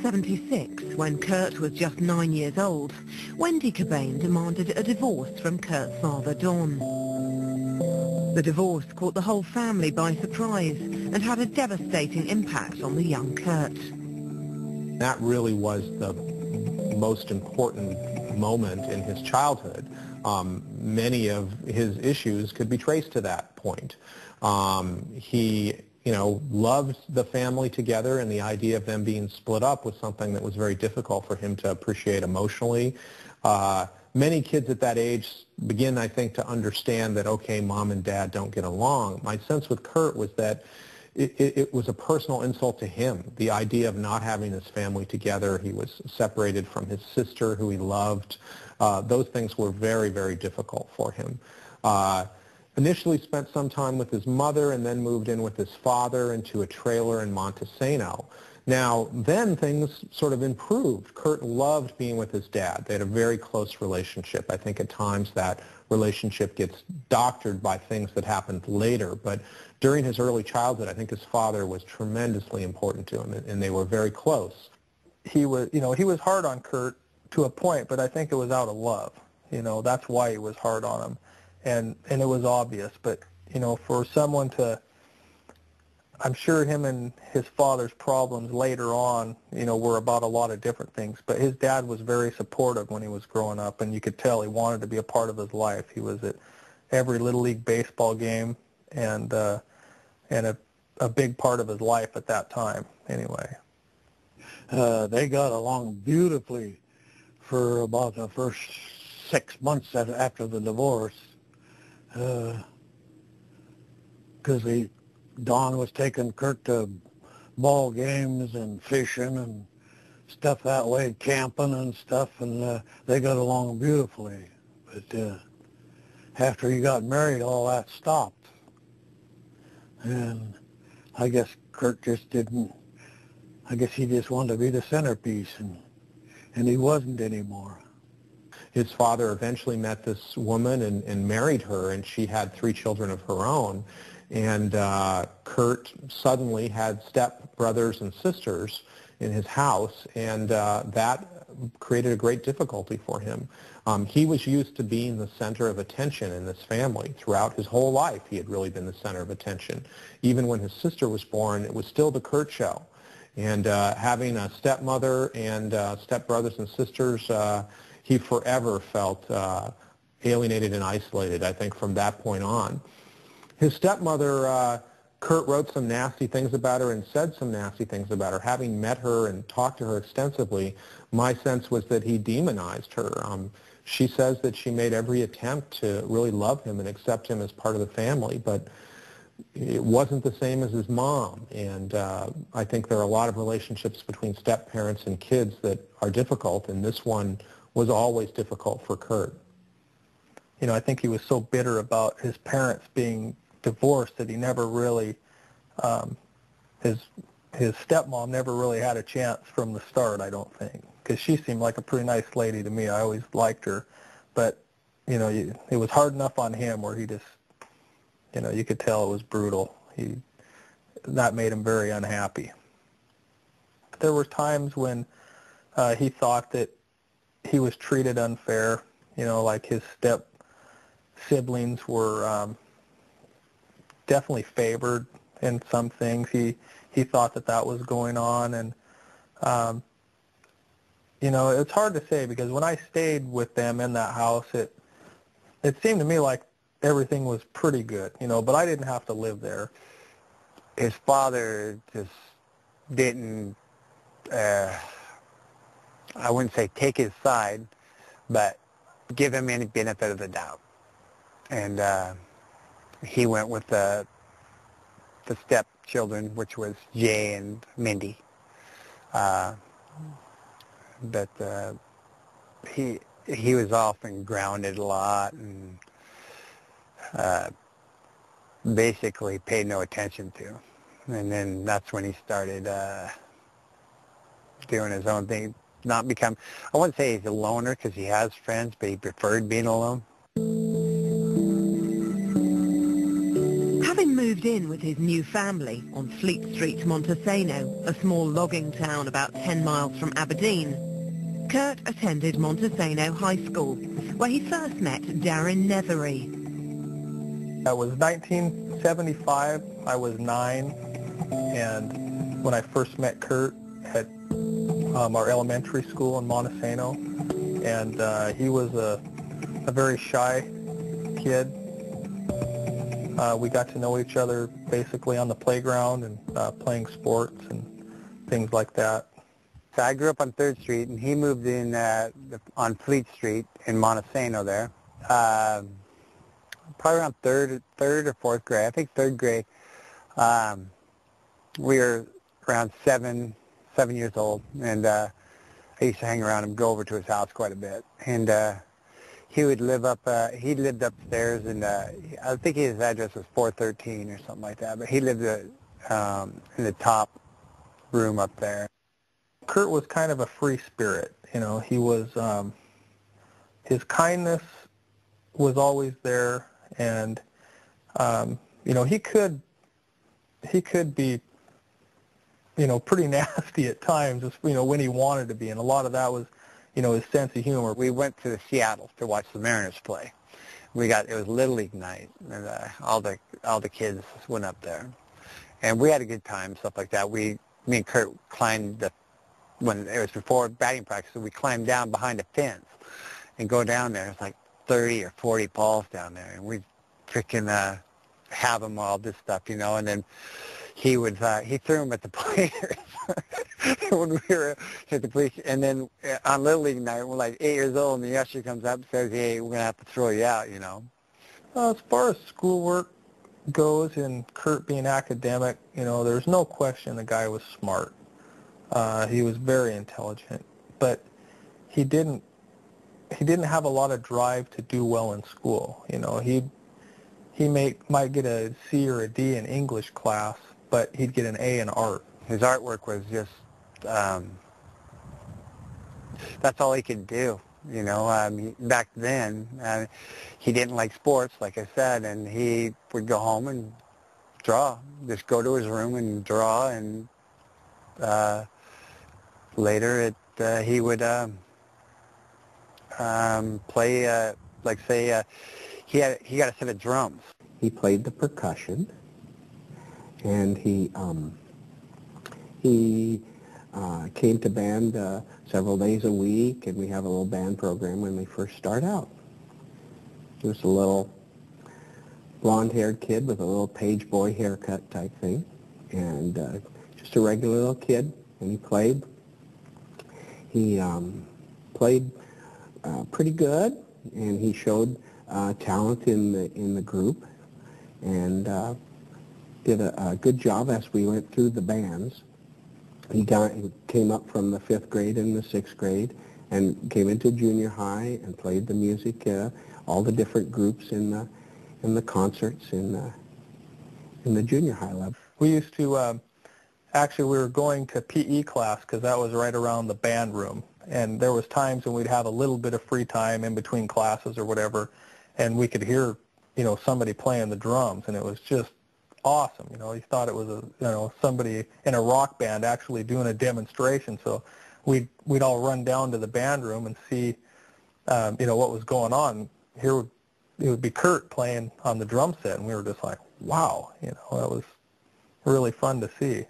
1976, when Kurt was just 9 years old, Wendy Cobain demanded a divorce from Kurt's father, Don. The divorce caught the whole family by surprise and had a devastating impact on the young Kurt. That really was the most important moment in his childhood. Many of his issues could be traced to that point. He loved the family together, and the idea of them being split up was something that was very difficult for him to appreciate emotionally. Many kids at that age begin, I think, to understand that, okay, mom and dad don't get along. My sense with Kurt was that it was a personal insult to him, the idea of not having his family together. He was separated from his sister, who he loved. Those things were very, very difficult for him. Initially spent some time with his mother and then moved in with his father into a trailer in Montesano. Now, then things sort of improved. Kurt loved being with his dad. They had a very close relationship. I think at times that relationship gets doctored by things that happened later. But during his early childhood, I think his father was tremendously important to him, and they were very close. He was hard on Kurt to a point, but I think it was out of love. That's why he was hard on him. And it was obvious. But, for someone to, I'm sure him and his father's problems later on, were about a lot of different things. But his dad was very supportive when he was growing up, and you could tell he wanted to be a part of his life. He was at every Little League baseball game and a big part of his life at that time, anyway. They got along beautifully for about the first 6 months after the divorce, because Don was taking Kurt to ball games and fishing and stuff that way, camping and stuff, and they got along beautifully. But after he got married, all that stopped. And I guess Kurt just didn't, I guess he just wanted to be the centerpiece, and he wasn't anymore. His father eventually met this woman and married her, and she had 3 children of her own. And Kurt suddenly had step-brothers and sisters in his house, and that created a great difficulty for him. He was used to being the center of attention in this family. Throughout his whole life, he had really been the center of attention. Even when his sister was born, it was still the Kurt show. And having a stepmother and stepbrothers and sisters, he forever felt alienated and isolated, I think, from that point on. His stepmother, Kurt wrote some nasty things about her and said some nasty things about her. Having met her and talked to her extensively, my sense was that he demonized her. She says that she made every attempt to really love him and accept him as part of the family, but it wasn't the same as his mom. And I think there are a lot of relationships between step-parents and kids that are difficult, and this one was always difficult for Kurt. I think he was so bitter about his parents being divorced that he never really, his stepmom never really had a chance from the start, I don't think, because she seemed like a pretty nice lady to me. I always liked her, but it was hard enough on him where he just, you could tell it was brutal. That made him very unhappy. There were times when he thought that he was treated unfair, like his step siblings were definitely favored in some things. He thought that was going on, and it's hard to say, because when I stayed with them in that house, it seemed to me like everything was pretty good, but I didn't have to live there. His father just didn't, I wouldn't say take his side, but give him any benefit of the doubt. And he went with the stepchildren, which was Jay and Mindy. But he was often grounded a lot, and basically paid no attention to. And then that's when he started doing his own thing. Not become, I wouldn't say he's a loner, because he has friends, but he preferred being alone. Having moved moved in with his new family on Fleet Street, Montesano, a small logging town about 10 miles from Aberdeen, Kurt attended Montesano High School, where he first met Darren Nethery. That was 1975. I was 9, and when I first met Kurt at our elementary school in Montesano, and he was a very shy kid. We got to know each other basically on the playground and playing sports and things like that. So I grew up on 3rd Street, and he moved in on Fleet Street in Montesano there. Probably around third or 4th grade. I think 3rd grade. We were around 7 years old, and I used to hang around him, go over to his house quite a bit. And he would live up, he lived upstairs, and I think his address was 413 or something like that, but he lived in the top room up there. Kurt was kind of a free spirit. You know, he was, his kindness was always there, and, you know, he could be, you know, pretty nasty at times, you know, when he wanted to be, and a lot of that was, you know, his sense of humor. We went to Seattle to watch the Mariners play. It was Little League night, and all the kids went up there, and we had a good time, stuff like that. Me and Kurt climbed when it was before batting practice, so we climbed down behind a fence and go down there. It's like 30 or 40 balls down there, and we freaking have them all this stuff, you know, and then he threw them at the players when we were at the police. And then on Little League night, we're like 8 years old, and the usher comes up and says, "Hey, we're going to have to throw you out," you know. As far as schoolwork goes and Kurt being academic, you know, there's no question the guy was smart. He was very intelligent, but he didn't have a lot of drive to do well in school. You know, he might get a C or a D in English class, but he'd get an A in art. His artwork was just, that's all he could do, you know. Back then, he didn't like sports, like I said, and he would go home and draw. Just go to his room and draw, and later he would play, like say, he got a set of drums. He played the percussion, and he came to band several days a week, and we have a little band program when we first start out. He was a little blonde-haired kid with a little page boy haircut type thing, and just a regular little kid, and he played. He played pretty good, and he showed talent in the group, and did a good job as we went through the bands. He came up from the 5th grade and the 6th grade, and came into junior high and played the music, all the different groups in the concerts in the junior high level. We used to actually, we were going to PE class because that was right around the band room, and there was times when we'd have a little bit of free time in between classes or whatever, and we could hear, you know, somebody playing the drums, and it was just awesome. You know, you thought it was somebody in a rock band actually doing a demonstration. So we'd all run down to the band room and see, you know, what was going on. Here it would be Kurt playing on the drum set, and we were just like, wow, you know, that was really fun to see.